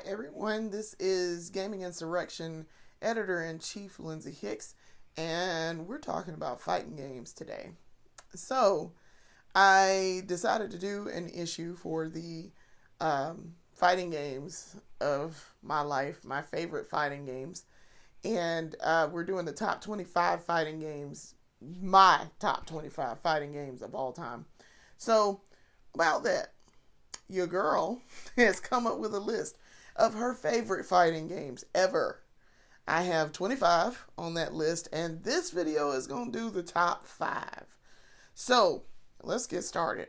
everyone, this is Gaming Insurrection Editor-in-Chief Lindsay Hicks, and we're talking about fighting games today. So, I decided to do an issue for the fighting games of my life, my favorite fighting games, and we're doing the top 25 fighting games, my top 25 fighting games of all time. So, about that, your girl has come up with a list of her favorite fighting games ever. I have 25 on that list, and this video is going to do the top 5. So, let's get started.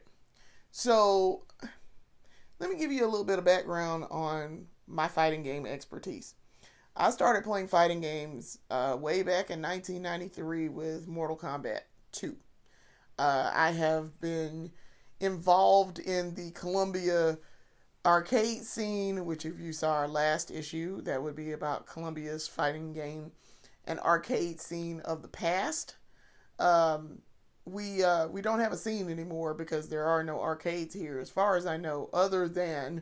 So, let me give you a little bit of background on my fighting game expertise. I started playing fighting games way back in 1993 with Mortal Kombat 2. I have been involved in the Columbia arcade scene, which if you saw our last issue, that would be about Columbia's fighting game and arcade scene of the past. We don't have a scene anymore because there are no arcades here, as far as I know, other than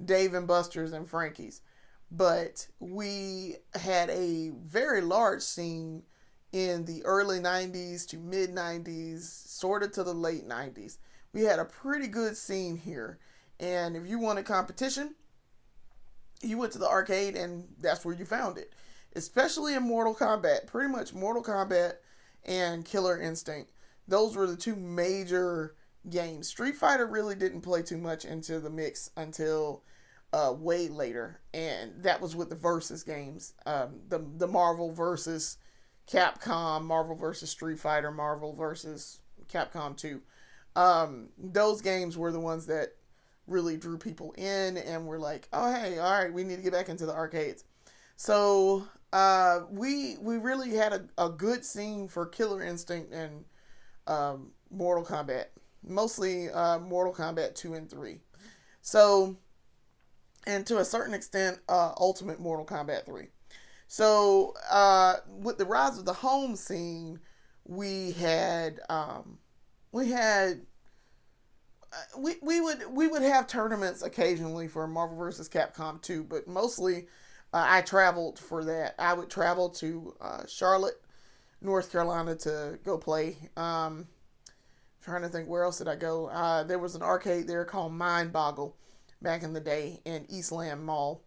Dave and Buster's and Frankie's. But we had a very large scene in the early 90s to mid 90s, sort of to the late 90s. We had a pretty good scene here. And if you wanted competition, you went to the arcade and that's where you found it. Especially in Mortal Kombat. Pretty much Mortal Kombat and Killer Instinct. Those were the two major games. Street Fighter really didn't play too much into the mix until way later. And that was with the Versus games. The Marvel versus Capcom, Marvel versus Street Fighter, Marvel versus Capcom 2. Those games were the ones that really drew people in and were like, oh hey, all right, we need to get back into the arcades. So we really had a good scene for Killer Instinct and Mortal Kombat, mostly Mortal Kombat 2 and 3. So, and to a certain extent, Ultimate Mortal Kombat 3. So with the rise of the home scene, we would have tournaments occasionally for Marvel vs. Capcom 2, but mostly I traveled for that. I would travel to Charlotte, North Carolina to go play. Trying to think, where else did I go? There was an arcade there called Mind Boggle back in the day in Eastland Mall.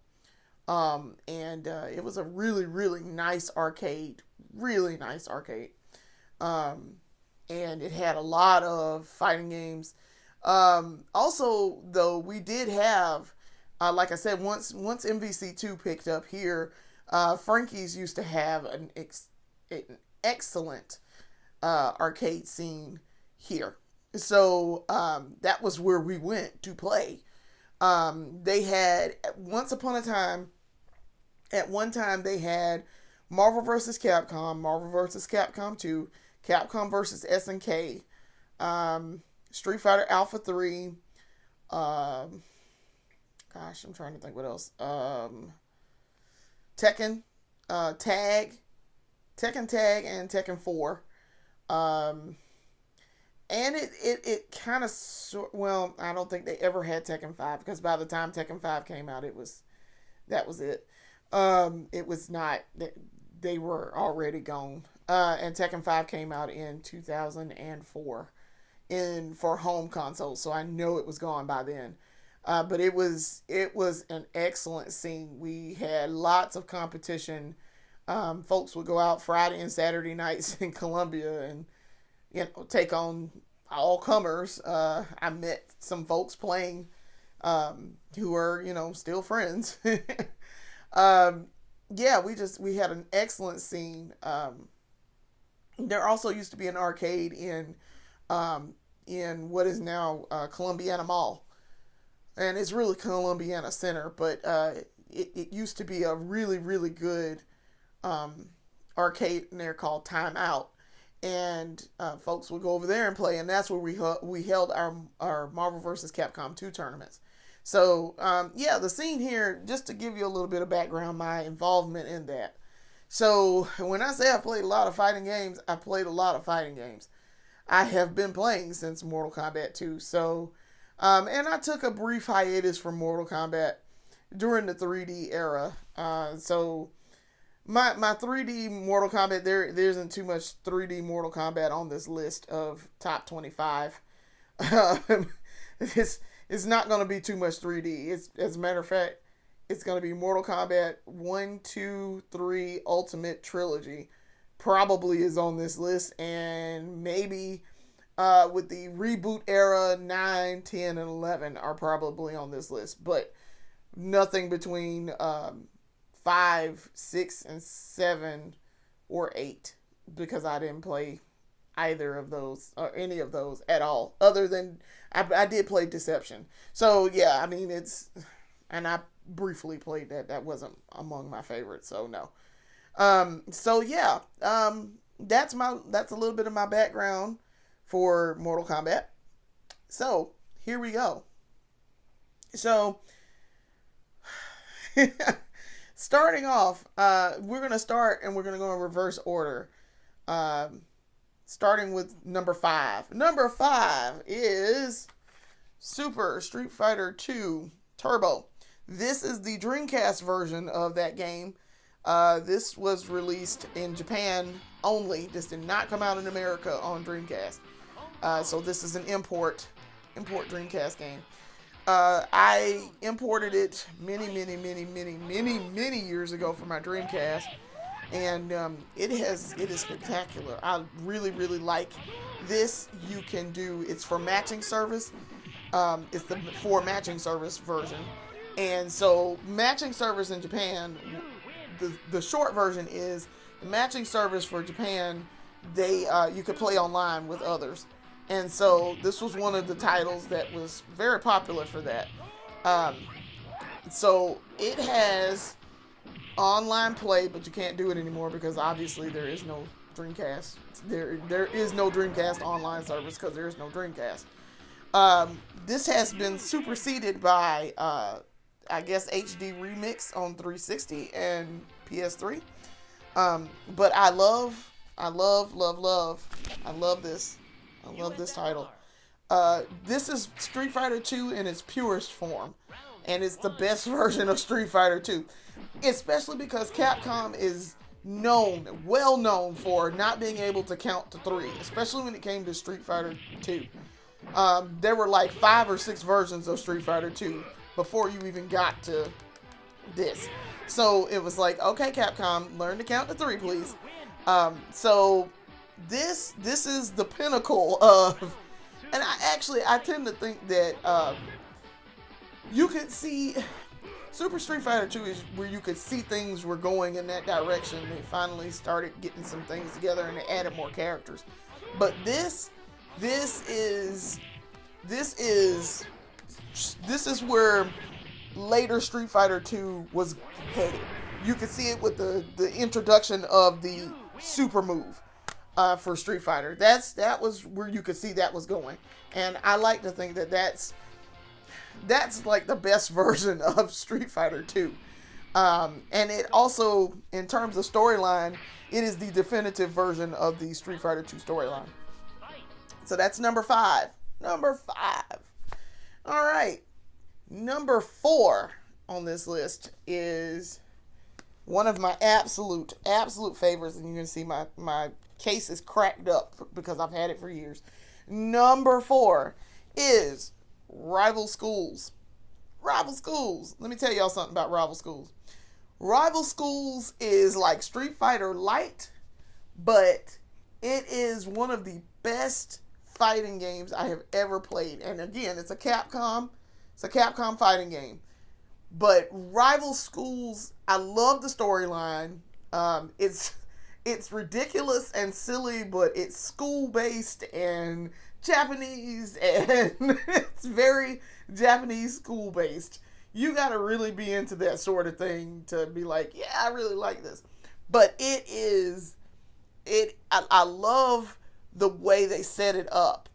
And it was a really, really nice arcade. Really nice arcade. And it had a lot of fighting games. Also, though, we did have, like I said, once MVC2 picked up here, Frankie's used to have an excellent arcade scene here. So that was where we went to play. They had, at one time they had Marvel vs. Capcom, Marvel vs. Capcom 2, Capcom vs. SNK, Street Fighter Alpha 3, gosh, I'm trying to think what else, Tekken Tag, and Tekken 4, and it kind of, well, I don't think they ever had Tekken 5, because by the time Tekken 5 came out, that was it. It was not, they were already gone. And Tekken 5 came out in 2004 for home consoles, so I know it was gone by then. But it was an excellent scene. We had lots of competition. Folks would go out Friday and Saturday nights in Columbia and take on all comers. I met some folks playing who are still friends. Yeah, we had an excellent scene. There also used to be an arcade in what is now Columbiana Mall, and it's really Columbiana Center, but it used to be a really, really good arcade in there called Time Out, and folks would go over there and play, and that's where we held our Marvel vs. Capcom 2 tournaments. So yeah, the scene here, just to give you a little bit of background, my involvement in that. So when I say I played a lot of fighting games, I played a lot of fighting games. I have been playing since Mortal Kombat 2. So, and I took a brief hiatus from Mortal Kombat during the 3D era. So my 3D Mortal Kombat, there isn't too much 3D Mortal Kombat on this list of top 25. It's not going to be too much 3D. It's, as a matter of fact, it's going to be Mortal Kombat 1, 2, 3 Ultimate Trilogy. Probably is on this list, and maybe with the reboot era, 9, 10, and 11 are probably on this list, but nothing between 5, 6, and 7 or 8, because I didn't play either of those or any of those at all, other than I did play Deception. So yeah, I mean, and I briefly played that. That wasn't among my favorites, so no. So yeah, that's a little bit of my background for Mortal Kombat. So here we go. So starting off, we're going to start and we're going to go in reverse order. Starting with number 5. Number 5 is Super Street Fighter 2 Turbo. This is the Dreamcast version of that game. This was released in Japan only. This did not come out in America on Dreamcast. So this is an import Dreamcast game. I imported it many years ago for my Dreamcast, and it is spectacular. I really like this. You can do, it's for matching service. It's the for matching service version, and so matching service in Japan. The short version is the matching service for Japan. They you could play online with others. And so this was one of the titles that was very popular for that. So it has online play, but you can't do it anymore because obviously there is no Dreamcast. There is no Dreamcast online service because there is no Dreamcast. This has been superseded by, I guess, HD Remix on 360 and PS3. But I love this. I love this title. This is Street Fighter 2 in its purest form. And it's the best version of Street Fighter 2. Especially because Capcom is well known for not being able to count to 3. Especially when it came to Street Fighter 2. There were like 5 or 6 versions of Street Fighter 2 before you even got to this. So it was like, okay, Capcom, learn to count to 3, please. So this is the pinnacle of, and I tend to think that you could see Super Street Fighter 2 is where you could see things were going in that direction. They finally started getting some things together and they added more characters. But this is where later Street Fighter 2 was headed. You could see it with the introduction of the super move for Street Fighter. That was where you could see that was going. And I like to think that that's like the best version of Street Fighter 2. And it also, in terms of storyline, it is the definitive version of the Street Fighter 2 storyline. So that's number 5. Number 5. All right. Number 4 on this list is one of my absolute favorites, and you can see my case is cracked up because I've had it for years. Number 4 is Rival Schools. Rival Schools. Let me tell y'all something about Rival Schools. Rival Schools is like Street Fighter Light, but it is one of the best fighting games I have ever played. And again, it's a Capcom fighting game. But Rival Schools, I love the storyline. It's ridiculous and silly, but it's school-based and Japanese, and it's very Japanese school-based. You gotta really be into that sort of thing to be like, yeah, I really like this. But I love the way they set it up.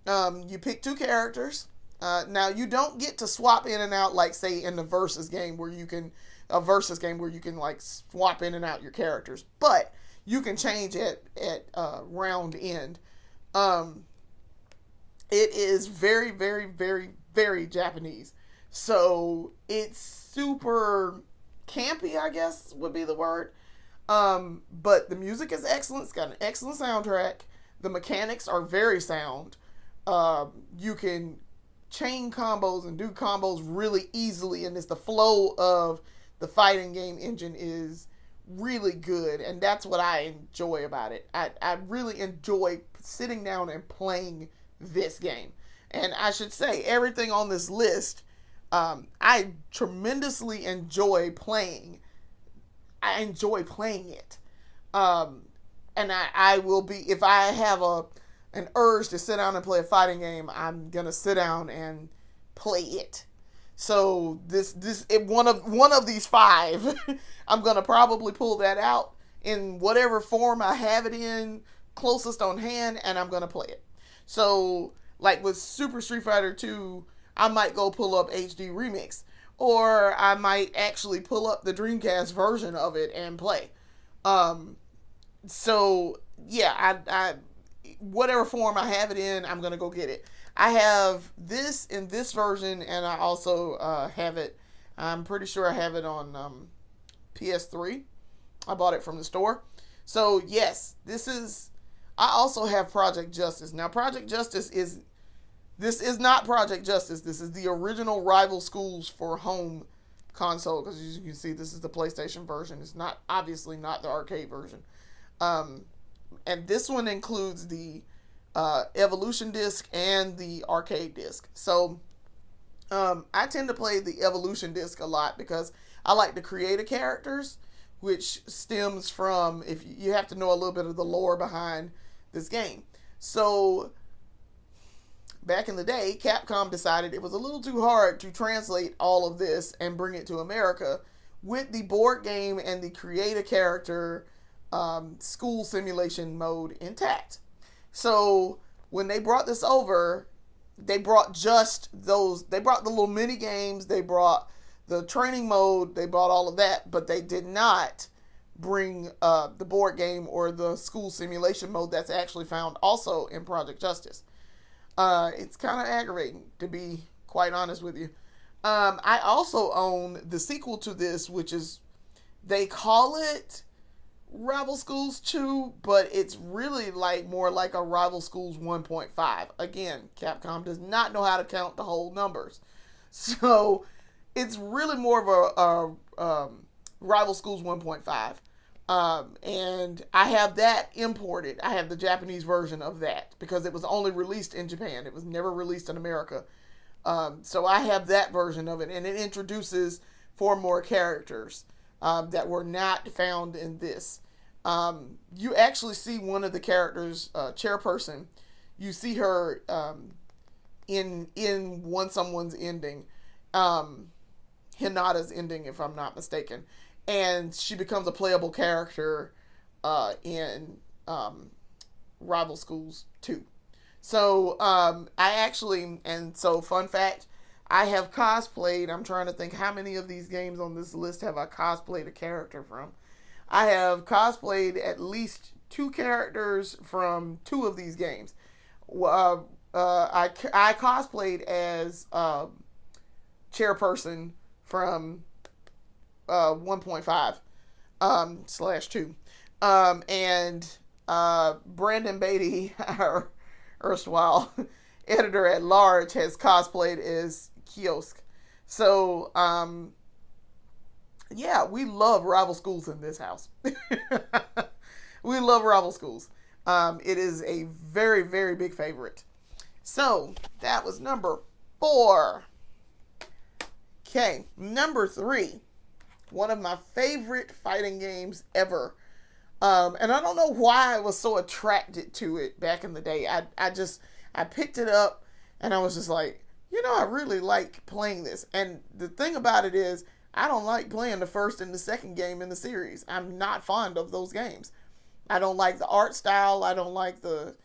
You pick 2 characters. Now you don't get to swap in and out like say in the versus game where you can like swap in and out your characters, but you can change it at round end. It is very Japanese. So it's super campy, I guess would be the word. But the music is excellent. It's got an excellent soundtrack. The mechanics are very sound. You can chain combos and do combos really easily, and it's the flow of the fighting game engine is really good, and that's what I enjoy about it. I really enjoy sitting down and playing this game. And I should say, everything on this list, I tremendously enjoy playing. I enjoy playing it. And I will be, if I have an urge to sit down and play a fighting game, I'm going to sit down and play it. So one of these five, I'm going to probably pull that out in whatever form I have it in, closest on hand, and I'm going to play it. So, like with Super Street Fighter 2, I might go pull up HD Remix, or I might actually pull up the Dreamcast version of it and play. So yeah, I whatever form I have it in, I'm gonna go get it. I have this in this version, and I also have it. I'm pretty sure I have it on PS3. I bought it from the store. So yes, this is. I also have Project Justice. Now, Project Justice is. This is not Project Justice. This is the original Rival Schools for home console, because as you can see, this is the PlayStation version. It's not, obviously not the arcade version. And this one includes the Evolution disc and the arcade disc. So I tend to play the Evolution disc a lot because I like the creator characters, which stems from, if you have to know a little bit of the lore behind this game. So back in the day, Capcom decided it was a little too hard to translate all of this and bring it to America with the board game and the creator character school simulation mode intact. So when they brought this over, they brought just those. They brought the little mini games. They brought the training mode. They brought all of that, but they did not bring the board game or the school simulation mode that's actually found also in Project Justice. It's kind of aggravating, to be quite honest with you. I also own the sequel to this, which is, they call it Rival Schools 2, but it's really like more like a Rival Schools 1.5. Again, Capcom does not know how to count the whole numbers. So it's really more of a Rival Schools 1.5. And I have that imported. I have the Japanese version of that because it was only released in Japan. It was never released in America. So I have that version of it, and it introduces 4 more characters that were not found in this. You actually see one of the characters, Chairperson. You see her in someone's ending, Hinata's ending, if I'm not mistaken. And she becomes a playable character in Rival Schools 2. So fun fact, I have cosplayed, I'm trying to think how many of these games on this list have I cosplayed a character from. I have cosplayed at least 2 characters from 2 of these games. I cosplayed as Chairperson from 1.5 /2. And Brandon Beatty, our erstwhile editor at large, has cosplayed as Kiosk. So yeah, we love Rival Schools in this house. We love Rival Schools. It is a very, very big favorite. So that was number 4. Okay, number 3. One of my favorite fighting games ever. And I don't know why I was so attracted to it back in the day. I picked it up and I was just like, I really like playing this. And the thing about it is, I don't like playing the first and the second game in the series. I'm not fond of those games. I don't like the art style. I don't like the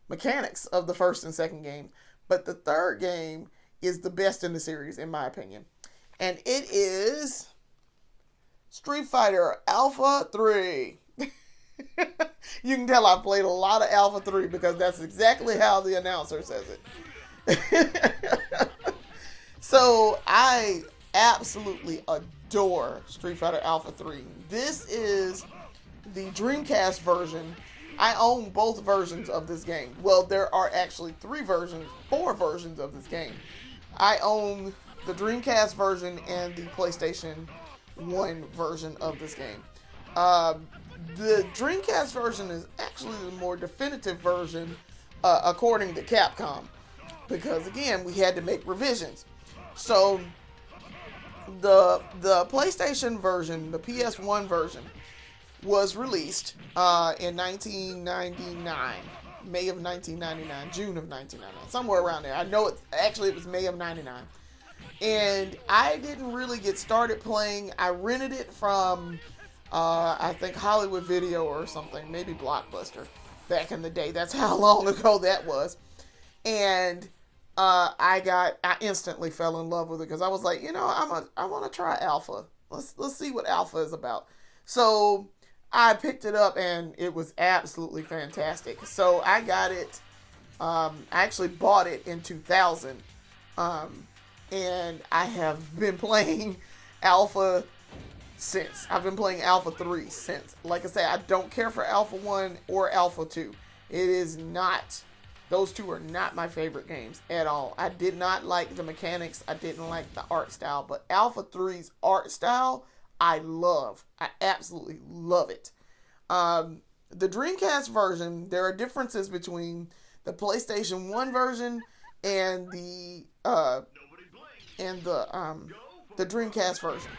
mechanics of the first and second game. But the third game is the best in the series, in my opinion. And it is Street Fighter Alpha 3. You can tell I've played a lot of Alpha 3 because that's exactly how the announcer says it. So So I absolutely adore Street Fighter Alpha 3. This is the Dreamcast version. I own both versions of this game. Well, there are actually four versions of this game. I own the Dreamcast version and the PlayStation 1 version of this game. The Dreamcast version is actually the more definitive version, according to Capcom, because again, we had to make revisions. So the PlayStation version, the PS1 version, was released in 1999, May of 1999, June of 1999, somewhere around there. I know it was May of 99. And I didn't really get started playing. I rented it from, I think, Hollywood Video or something, maybe Blockbuster, back in the day. That's how long ago that was. And I instantly fell in love with it because I was like, I want to try Alpha. Let's see what Alpha is about. So I picked it up and it was absolutely fantastic. So I got it. I actually bought it in 2000. And I have been playing Alpha since. I've been playing Alpha 3 since. Like I say, I don't care for Alpha 1 or Alpha 2. It is not, those two are not my favorite games at all. I did not like the mechanics. I didn't like the art style. But Alpha 3's art style, I love. I absolutely love it. The Dreamcast version, there are differences between the PlayStation 1 version and the Dreamcast version.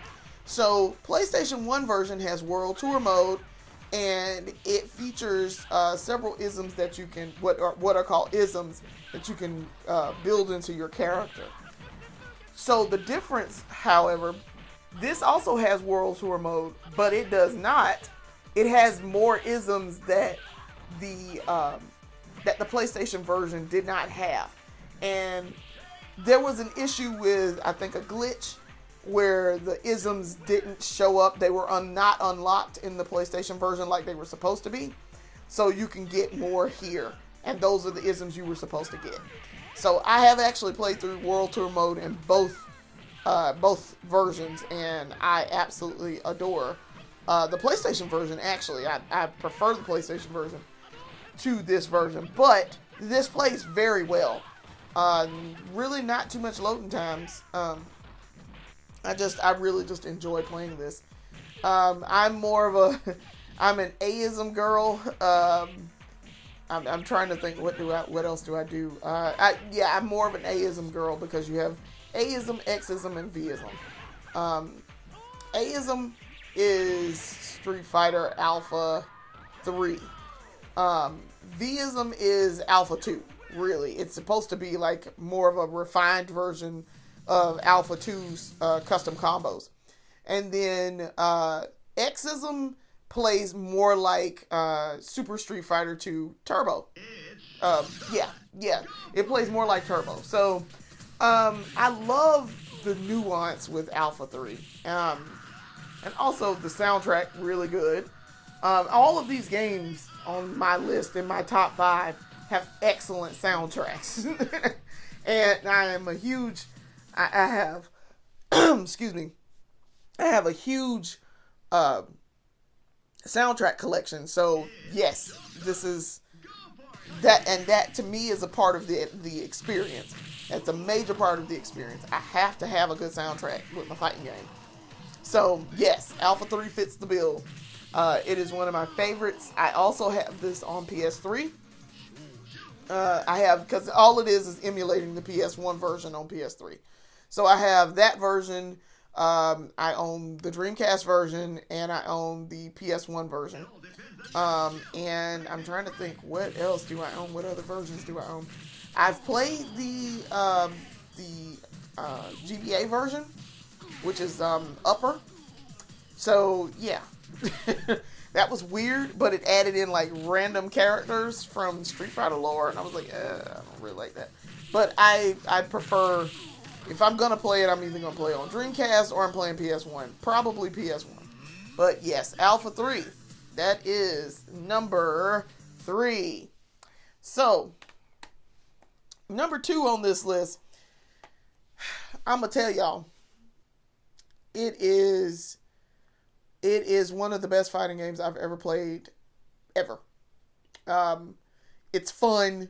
So PlayStation 1 version has World Tour mode, and it features several isms that you can, what are called isms, that you can build into your character. So the difference, however, this also has World Tour mode, but it does not. It has more isms that the PlayStation version did not have. And there was an issue with, I think, a glitch where the isms didn't show up. They were not unlocked in the PlayStation version like they were supposed to be. So you can get more here. And those are the isms you were supposed to get. So I have actually played through World Tour mode in both versions, and I absolutely adore the PlayStation version. Actually, I prefer the PlayStation version to this version, but this plays very well. Really not too much loading times. I really just enjoy playing this. I'm more of I'm an aism girl. I'm trying to think what else do I do? I'm more of an aism girl because you have aism, xism, and vism. Aism is Street Fighter Alpha 3. Vism is Alpha 2. Really, it's supposed to be like more of a refined version of Alpha 2's custom combos. And then xism plays more like Super Street Fighter 2 Turbo. It plays more like Turbo. So I love the nuance with Alpha 3. And also the soundtrack, really good. All of these games on my list, in my top 5, have excellent soundtracks. And I am a huge, I have, excuse me, I have a huge soundtrack collection. So yes, this is that, and that to me is a part of the experience. That's a major part of the experience. I have to have a good soundtrack with my fighting game. So yes, Alpha 3 fits the bill. It is one of my favorites. I also have this on PS3. I have, because all it is emulating the PS1 version on PS3. So I have that version. I own the Dreamcast version, and I own the PS1 version. And I'm trying to think, what else do I own? What other versions do I own? I've played the GBA version, which is upper. So yeah. That was weird, but it added in like random characters from Street Fighter lore, and I was like, I don't really like that. But I prefer, if I'm gonna play it, I'm either gonna play it on Dreamcast or I'm playing PS1. Probably PS1. But yes, Alpha 3. That is number 3. So, number 2 on this list, I'm gonna tell y'all, it is one of the best fighting games I've ever played, ever. It's fun.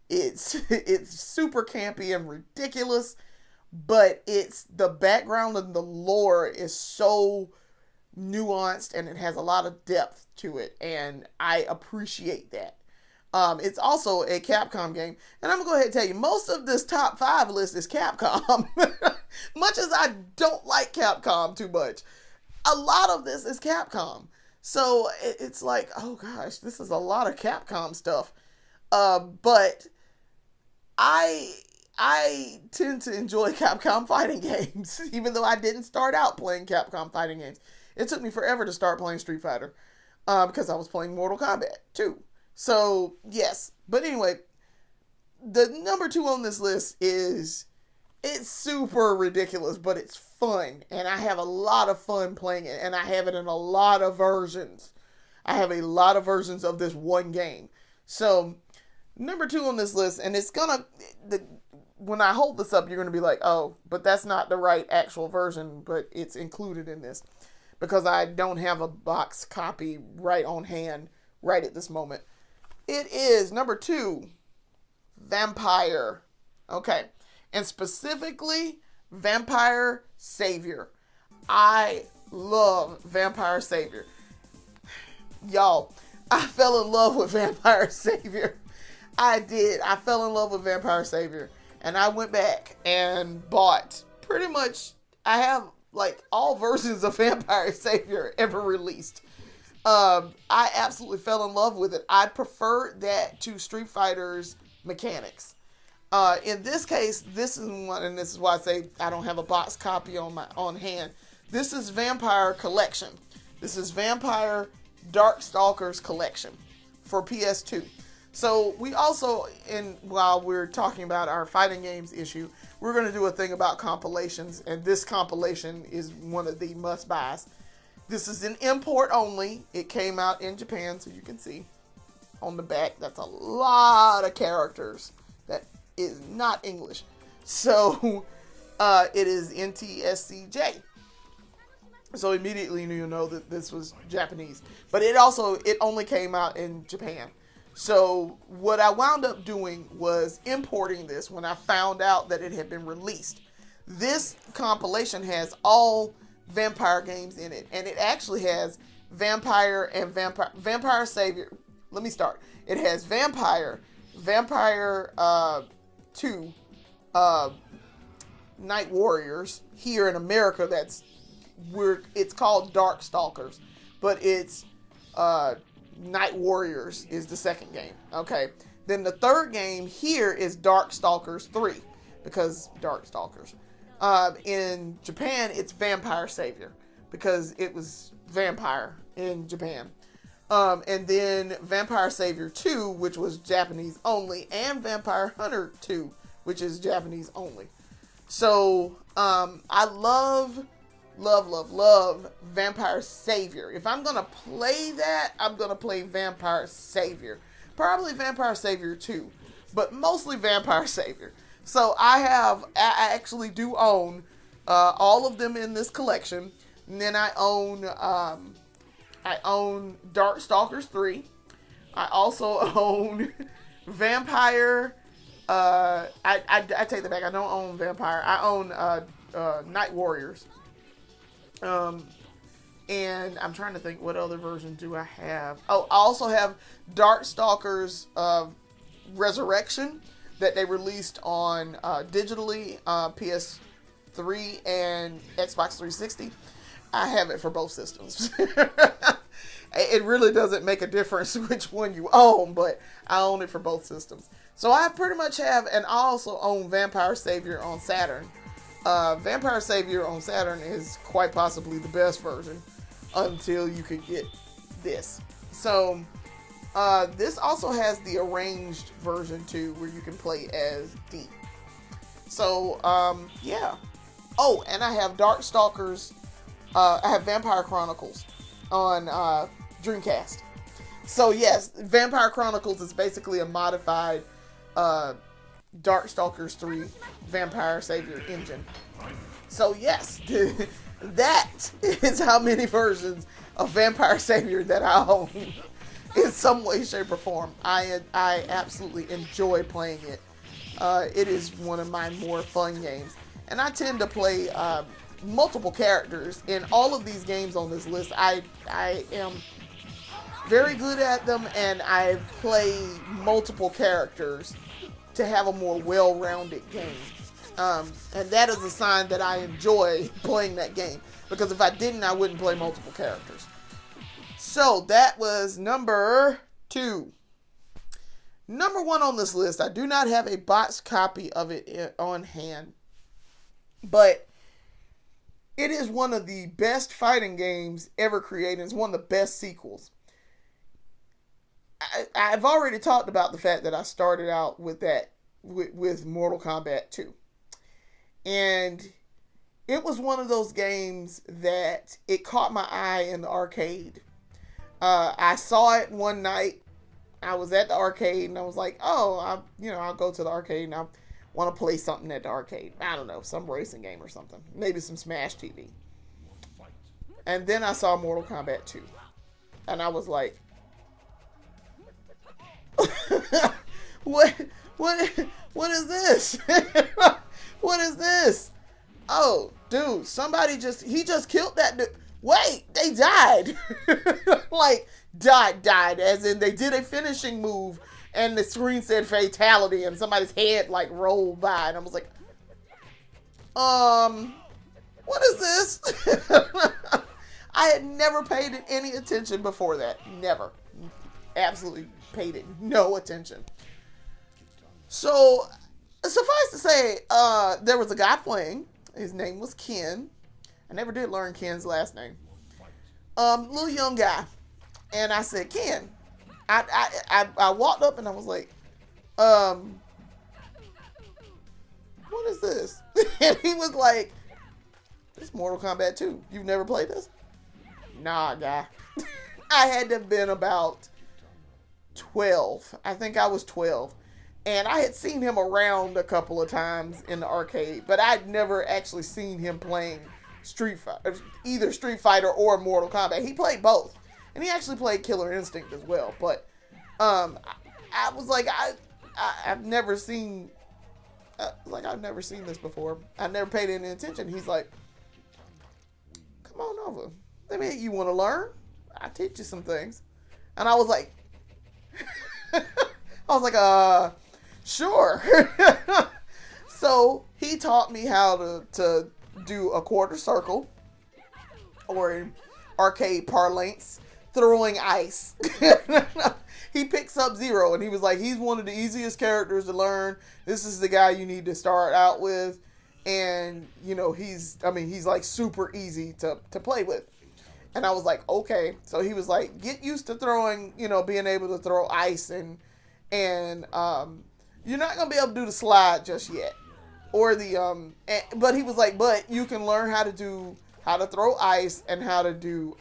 It's super campy and ridiculous, but it's the background and the lore is so nuanced and it has a lot of depth to it, and I appreciate that. It's also a Capcom game, and I'm gonna go ahead and tell you, most of this top 5 list is Capcom. Much as I don't like Capcom too much, a lot of this is Capcom. So it's like, oh gosh, this is a lot of Capcom stuff. But I tend to enjoy Capcom fighting games, even though I didn't start out playing Capcom fighting games. It took me forever to start playing Street Fighter, because I was playing Mortal Kombat too. So yes, but anyway, the number 2 on this list it's super ridiculous, but it's fun, and I have a lot of fun playing it, and I have it in a lot of versions. I have a lot of versions of this one game. So number 2 on this list, and when I hold this up, you're gonna be like, oh, but that's not the right actual version, but it's included in this because I don't have a box copy right on hand right at this moment. It is number 2, Vampire. Okay. And specifically, Vampire Savior. I love Vampire Savior. Y'all, I fell in love with Vampire Savior. I did. I fell in love with Vampire Savior. And I went back and bought pretty much, I have like all versions of Vampire Savior ever released. I absolutely fell in love with it. I preferred that to Street Fighter's mechanics. In this case, this is one, and this is why I say I don't have a box copy on hand. This is Vampire Collection. This is Vampire Darkstalkers Collection for PS2. So we also, while we're talking about our fighting games issue, we're going to do a thing about compilations, and this compilation is one of the must-buys. This is an import only. It came out in Japan, so you can see on the back. That's a lot of characters. That is not English. So it is NTSCJ. So immediately you'll know that this was Japanese. But it only came out in Japan. So what I wound up doing was importing this when I found out that it had been released. This compilation has all Vampire games in it, and it actually has Vampire and Vampire Savior. Let me start. It has Vampire 2, Night Warriors. Here in America, it's called Darkstalkers, but it's Night Warriors is the second game. Okay, then the third game here is Darkstalkers 3, because Darkstalkers. In Japan, it's Vampire Savior because it was vampire in Japan. And then Vampire Savior 2, which was Japanese only, and Vampire Hunter 2, which is Japanese only. So, I love Vampire Savior. If I'm going to play that, I'm going to play Vampire Savior. Probably Vampire Savior 2, but mostly Vampire Savior. So I actually do own all of them in this collection. And then I own Darkstalkers 3. I also own Vampire. I take that back. I don't own Vampire. I own Night Warriors. And I'm trying to think, what other version do I have? Oh, I also have Darkstalkers Resurrection that they released on digitally, PS3 and Xbox 360. I have it for both systems. It really doesn't make a difference which one you own, but I own it for both systems. So I pretty much have, and I also own Vampire Savior on Saturn. Vampire Savior on Saturn is quite possibly the best version until you could get this. So this also has the arranged version too, where you can play as D. So yeah. Oh, and I have Darkstalkers. I have Vampire Chronicles on Dreamcast. So yes, Vampire Chronicles is basically a modified Darkstalkers 3 Vampire Savior engine. So yes, that is how many versions of Vampire Savior that I own in some way, shape, or form. I absolutely enjoy playing it. It is one of my more fun games. And I tend to play multiple characters in all of these games on this list. I am very good at them, and I play multiple characters to have a more well-rounded game. And that is a sign that I enjoy playing that game. Because if I didn't, I wouldn't play multiple characters. So that was number 2. Number 1 on this list, I do not have a boxed copy of it on hand. But it is one of the best fighting games ever created. It's one of the best sequels. I've already talked about the fact that I started out with that, with Mortal Kombat 2. And it was one of those games that it caught my eye in the arcade. I saw it one night. I was at the arcade and I was like, oh, I'll go to the arcade and I want to play something at the arcade. I don't know, some racing game or something. Maybe some Smash TV. And then I saw Mortal Kombat 2. And I was like, what is this? What is this? Oh, dude, he just killed that dude. Wait, they died. Like, died, as in they did a finishing move and the screen said fatality and somebody's head, like, rolled by. And I was like, what is this? I had never paid it any attention before that. Never. Absolutely paid it no attention. So, suffice to say, there was a guy playing. His name was Ken. I never did learn Ken's last name. Little young guy. And I said, Ken. I walked up and I was like, what is this? And he was like, it's Mortal Kombat 2. You've never played this? Nah, guy. I had to have been about 12. I think I was 12. And I had seen him around a couple of times in the arcade, but I'd never actually seen him playing either Street Fighter or Mortal Kombat. He played both. And he actually played Killer Instinct as well. But I was like, I've never seen this before. I never paid any attention. He's like, come on over. I mean, you want to learn? I'll teach you some things. And I was like, sure. So he taught me how to do a quarter circle, or in arcade parlance, throwing ice. He picked Sub-Zero and he was like, he's one of the easiest characters to learn. This is the guy you need to start out with. And, he's like super easy to play with. And I was like, okay. So he was like, get used to throwing, being able to throw ice and you're not going to be able to do the slide just yet. Or but he was like, but you can learn how to throw ice and how to do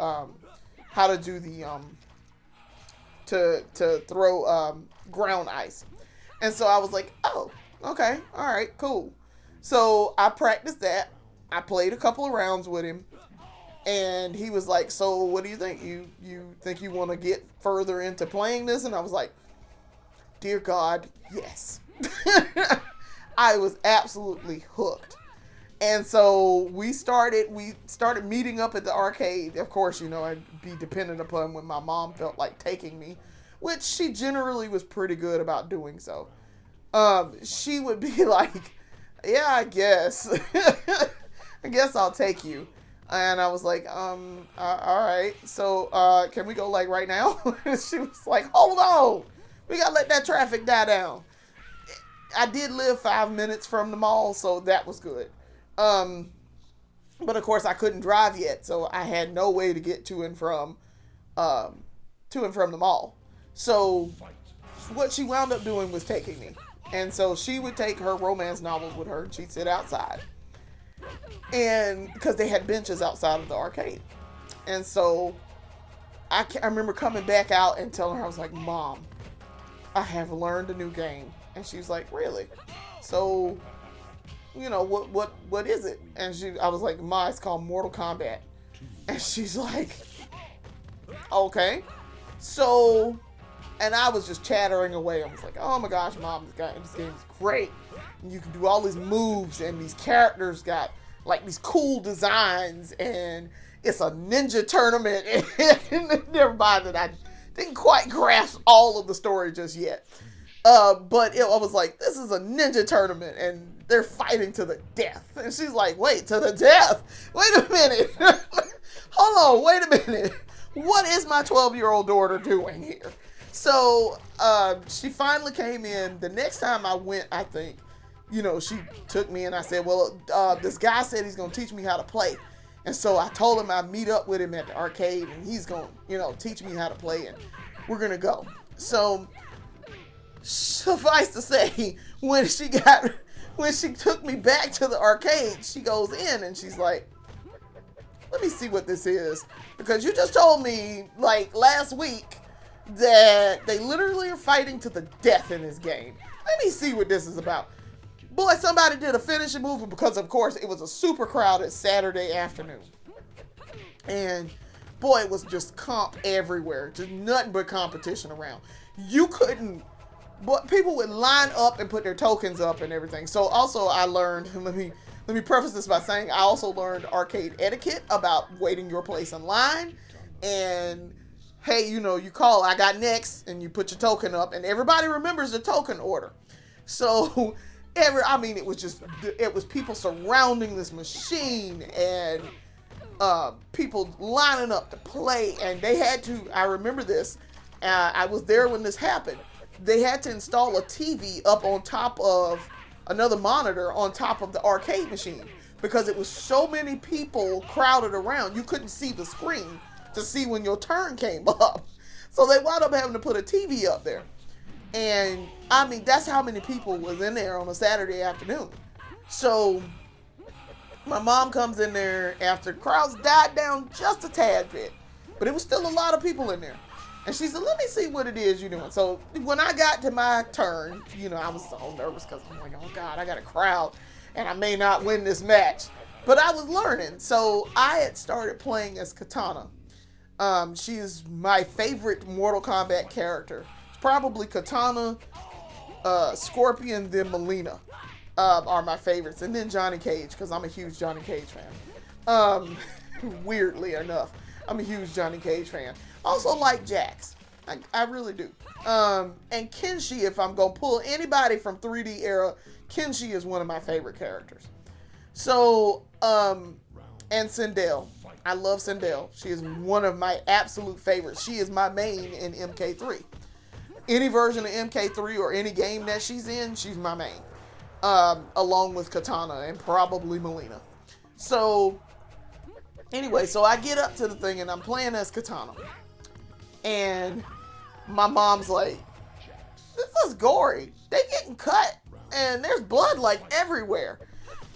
to throw ground ice. And so I was like, oh, okay. All right, cool. So I practiced that. I played a couple of rounds with him. And he was like, so what do you think? You think you want to get further into playing this? And I was like, dear God, yes. I was absolutely hooked. And so we started meeting up at the arcade. Of course, I'd be dependent upon when my mom felt like taking me, which she generally was pretty good about doing so. She would be like, yeah, I guess. I guess I'll take you. And I was like, all right. So, can we go like right now? She was like, hold on. We got to let that traffic die down. I did live 5 minutes from the mall, so that was good. But of course I couldn't drive yet, so I had no way to get to and from the mall. So what she wound up doing was taking me. And so she would take her romance novels with her and she'd sit outside. And because they had benches outside of the arcade. And so I remember coming back out and telling her, I was like, Mom, I have learned a new game. And she was like, really? So, what is it? And I was like, Ma, it's called Mortal Kombat. And she's like, okay. So, and I was just chattering away. I was like, oh my gosh, Mom, this game is great. And you can do all these moves, and these characters got like these cool designs, and it's a ninja tournament. And never mind that I didn't quite grasp all of the story just yet. But I was like, this is a ninja tournament, and they're fighting to the death. And she's like, wait, to the death? Wait a minute. Hold on, wait a minute. What is my 12-year-old daughter doing here? So she finally came in. The next time I went, I think, she took me, and I said, well, this guy said he's going to teach me how to play. And so I told him I'd meet up with him at the arcade, and he's going to, teach me how to play, and we're going to go. So suffice to say, when she took me back to the arcade, she goes in and she's like, let me see what this is. Because you just told me, like, last week that they literally are fighting to the death in this game. Let me see what this is about. Boy, somebody did a finishing move, because, of course, it was a super crowded Saturday afternoon. And, boy, it was just comp everywhere. Just nothing but competition around. You couldn't... But people would line up and put their tokens up and everything. So, also, I learned... Let me preface this by saying I also learned arcade etiquette about waiting your place in line. And, hey, you call, I got next, and you put your token up. And everybody remembers the token order. So... it was people surrounding this machine, and people lining up to play, and they had to, I remember this, I was there when this happened, they had to install a TV up on top of another monitor on top of the arcade machine, because it was so many people crowded around, you couldn't see the screen to see when your turn came up. So they wound up having to put a TV up there. And, that's how many people was in there on a Saturday afternoon. So, my mom comes in there after the crowds died down just a tad bit. But it was still a lot of people in there. And she said, let me see what it is you're doing. So, when I got to my turn, I was so nervous because I'm like, oh God, I got a crowd. And I may not win this match. But I was learning. So, I had started playing as Katana. She is my favorite Mortal Kombat character. Probably Katana, Scorpion, then Melina are my favorites. And then Johnny Cage, because I'm a huge Johnny Cage fan. Weirdly enough, I'm a huge Johnny Cage fan. Also like Jax. I really do. And Kenshi, if I'm going to pull anybody from 3D era, Kenshi is one of my favorite characters. So, and Sindel. I love Sindel. She is one of my absolute favorites. She is my main in MK3. Any version of MK3 or any game that she's in, she's my main. Along with Katana and probably Melina. So, anyway, so I get up to the thing and I'm playing as Katana. And my mom's like, this is gory. They getting cut. And there's blood like everywhere.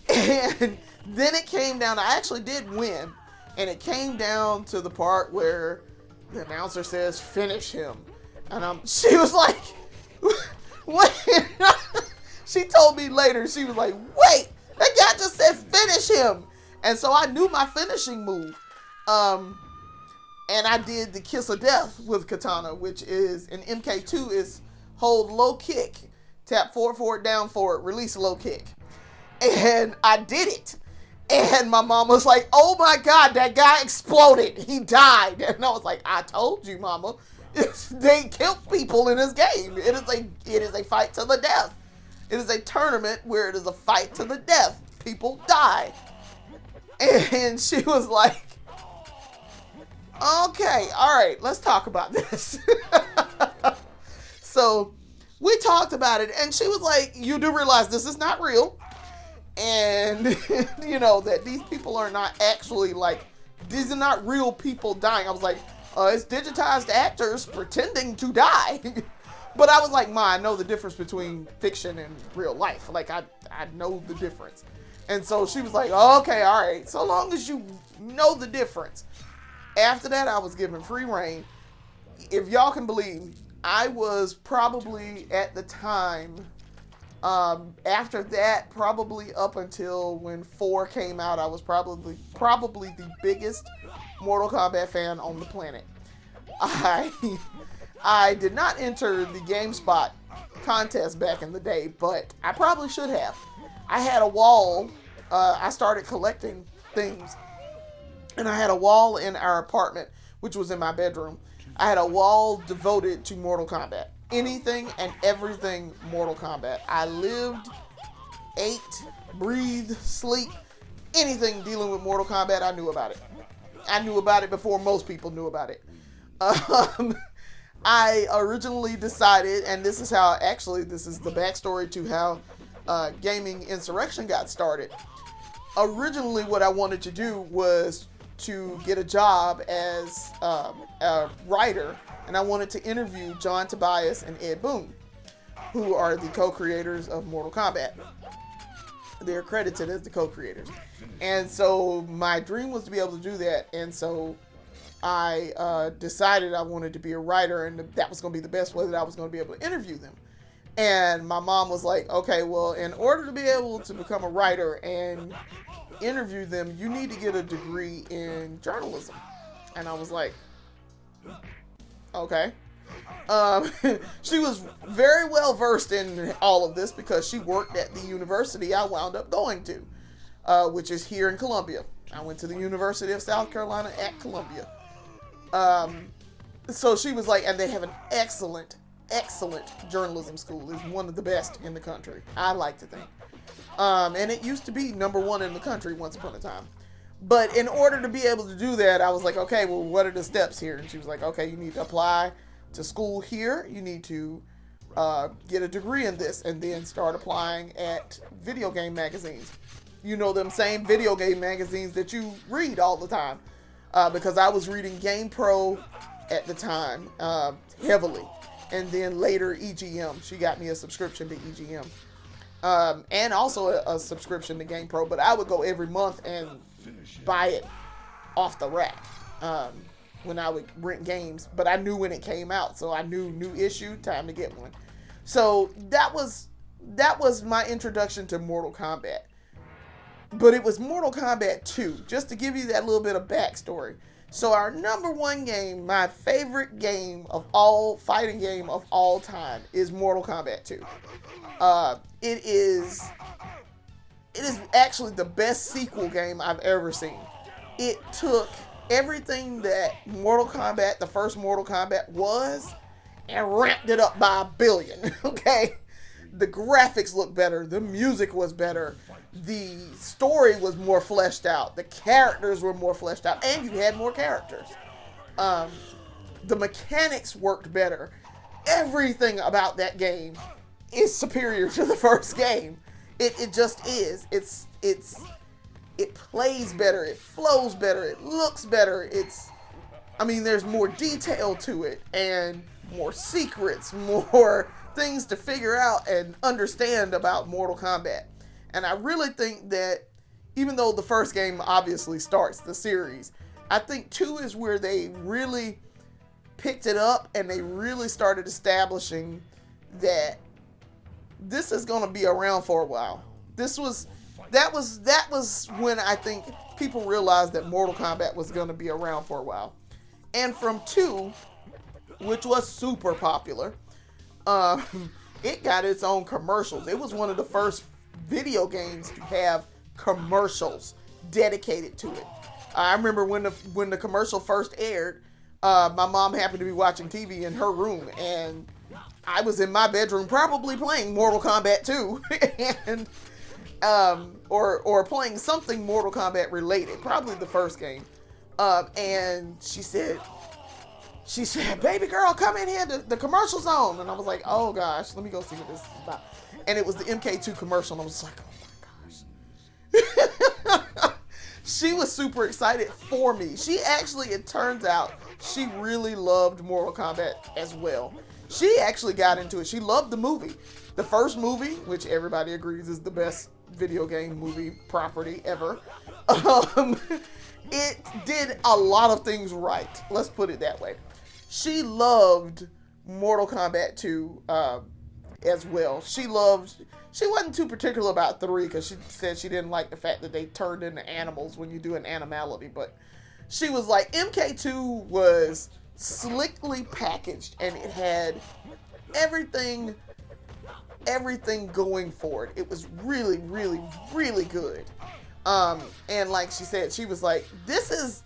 And then it came down, I actually did win. And it came down to the part where the announcer says, finish him. And she was like, what? She told me later, she was like, wait, that guy just said finish him. And so I knew my finishing move. And I did the kiss of death with Katana, which is in MK2 is hold low kick, tap forward, down forward, release low kick. And I did it. And my mom was like, oh my God, that guy exploded. He died. And I was like, I told you, mama. They kill people in this game. It is a fight to the death. It is a tournament where it is a fight to the death. People die. And she was like, okay, all right, let's talk about this. So we talked about it, and she was like, you do realize this is not real. And, that these people are not actually these are not real people dying. I was like, it's digitized actors pretending to die. But I was like, Ma, I know the difference between fiction and real life. I know the difference. And so she was like, okay, all right. So long as you know the difference. After that, I was given free reign. If y'all can believe, I was probably at the time After that, probably up until when 4 came out, I was probably the biggest Mortal Kombat fan on the planet. I I did not enter the GameSpot contest back in the day, but I probably should have. I had a wall. I started collecting things, and I had a wall in our apartment, which was in my bedroom. I had a wall devoted to Mortal Kombat. Anything and everything Mortal Kombat. I lived, ate, breathed, sleep, anything dealing with Mortal Kombat, I knew about it. I knew about it before most people knew about it. I originally decided, and this is how, actually, this is the backstory to how Gaming Insurrection got started. Originally, what I wanted to do was to get a job as a writer, and I wanted to interview John Tobias and Ed Boon, who are the co-creators of Mortal Kombat. They're credited as the co-creators. And so my dream was to be able to do that, and so I decided I wanted to be a writer, and that was going to be the best way that I was going to be able to interview them. And my mom was like, okay, well, in order to be able to become a writer and interview them, you need to get a degree in journalism. And I was like, okay. She was very well versed in all of this because she worked at the university I wound up going to, which is here in Columbia. I went to the University of South Carolina at Columbia. So she was like, and they have an excellent journalism school. It's one of the best in the country, I like to think. And it used to be #1 in the country once upon a time. But in order to be able to do that, I was like, okay, well, what are the steps here? And she was like, okay, you need to apply to school here. You need to get a degree in this, and then start applying at video game magazines. You know, them same video game magazines that you read all the time. Because I was reading Game Pro at the time, heavily. And then later EGM. She got me a subscription to EGM. And also a subscription to Game Pro. But I would go every month and buy it off the rack when I would rent games. But I knew when it came out. So I knew new issue, time to get one. So that was my introduction to Mortal Kombat. But it was Mortal Kombat 2, just to give you that little bit of backstory. So our #1 game, my favorite game of all, fighting game of all time, is Mortal Kombat 2. It is actually the best sequel game I've ever seen. It took everything that Mortal Kombat, the first Mortal Kombat was, and ramped it up by 1 billion, okay? The graphics looked better, the music was better, the story was more fleshed out, the characters were more fleshed out, and you had more characters. The mechanics worked better. Everything about that game is superior to the first game. It just is. It plays better, it flows better, it looks better. There's more detail to it, and more secrets, more things to figure out and understand about Mortal Kombat. And I really think that even though the first game obviously starts the series, I think 2 is where they really picked it up and they really started establishing that this is going to be around for a while. That was when I think people realized that Mortal Kombat was going to be around for a while. And from 2, which was super popular, it got its own commercials. It was one of the first video games to have commercials dedicated to it. I remember when the commercial first aired, my mom happened to be watching TV in her room, and I was in my bedroom probably playing Mortal Kombat 2, and or playing something Mortal Kombat related, probably the first game. And she said, baby girl, come in here, the commercial's on. And I was like, oh gosh, let me go see what this is about. And it was the MK2 commercial, and I was like, oh my gosh. She was super excited for me. She actually, it turns out, she really loved Mortal Kombat as well. She actually got into it. She loved the movie. The first movie, which everybody agrees is the best video game movie property ever. It did a lot of things right. Let's put it that way. She loved Mortal Kombat 2. as well. She wasn't too particular about 3 because she said she didn't like the fact that they turned into animals when you do an animality. But she was like, MK2 was slickly packaged and it had everything going for it. It was really, really, really good. And like she said, she was like, this is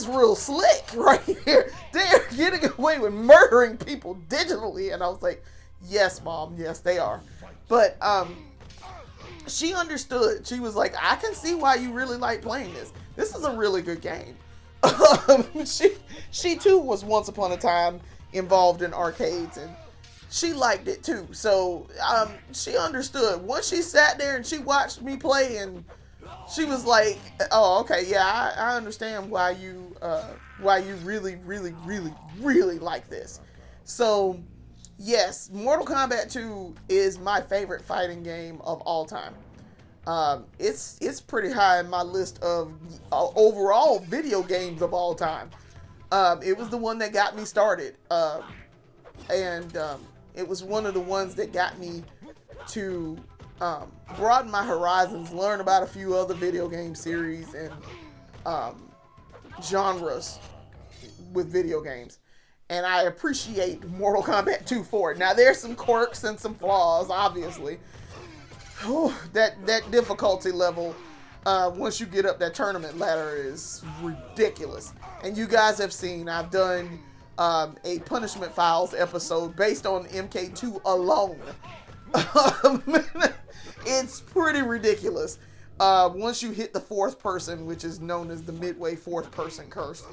real slick right here. They're getting away with murdering people digitally. And I was like, yes, Mom, yes, they are. But she understood. She was like, I can see why you really like playing this. This is a really good game. She too was once upon a time involved in arcades, and she liked it too. So she understood. Once she sat there and she watched me play, and she was like, oh, okay, yeah, I understand why you really, really, really, really like this. So yes, Mortal Kombat 2 is my favorite fighting game of all time. It's pretty high in my list of overall video games of all time. It was the one that got me started. And it was one of the ones that got me to broaden my horizons, learn about a few other video game series and genres with video games. And I appreciate Mortal Kombat 2 for it. Now, there's some quirks and some flaws, obviously. That difficulty level, once you get up that tournament ladder, is ridiculous. And you guys have seen, I've done a Punishment Files episode based on MK2 alone. It's pretty ridiculous. Once you hit the 4th person, which is known as the midway 4th person curse,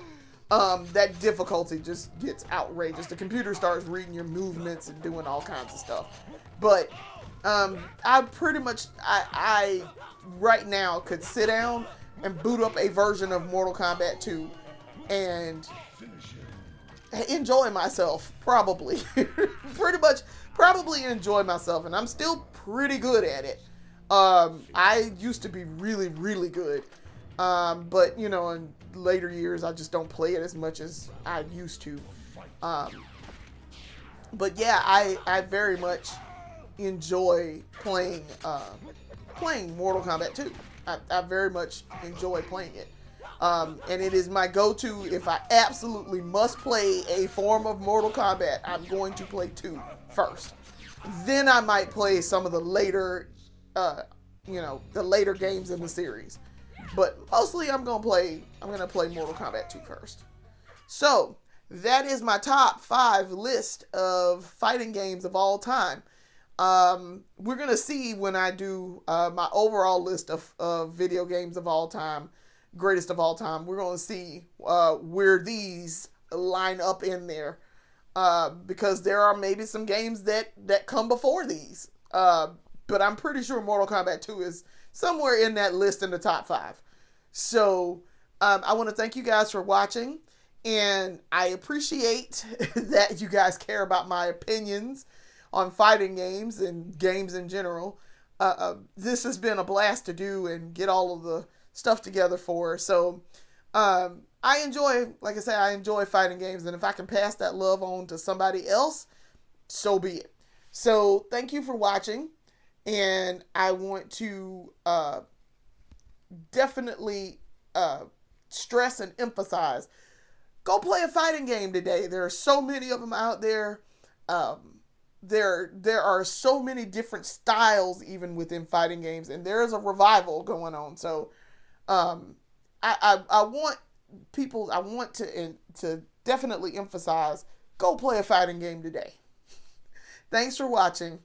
that difficulty just gets outrageous. The computer starts reading your movements and doing all kinds of stuff. But I pretty much, I right now could sit down and boot up a version of Mortal Kombat 2 and enjoy myself, probably. Pretty much, probably enjoy myself, and I'm still pretty good at it. I used to be really, really good, but, you know, in later years, I just don't play it as much as I used to. But yeah, I very much enjoy playing Mortal Kombat 2. I very much enjoy playing it. And it is my go-to. If I absolutely must play a form of Mortal Kombat, I'm going to play 2 first. Then I might play some of the later, the later games in the series. But mostly I'm gonna play Mortal Kombat 2 first. So that is my top 5 list of fighting games of all time. We're gonna see when I do my overall list of video games of all time, greatest of all time. We're gonna see where these line up in there, because there are maybe some games that come before these. But I'm pretty sure Mortal Kombat 2 is somewhere in that list in the top 5. So I want to thank you guys for watching, and I appreciate that you guys care about my opinions on fighting games and games in general. This has been a blast to do and get all of the stuff together for. So I enjoy, like I said, I enjoy fighting games, and if I can pass that love on to somebody else, so be it. So thank you for watching. And I want to definitely stress and emphasize, go play a fighting game today. There are so many of them out there. There are so many different styles even within fighting games, and there is a revival going on. So I want people, I want to definitely emphasize, go play a fighting game today. Thanks for watching.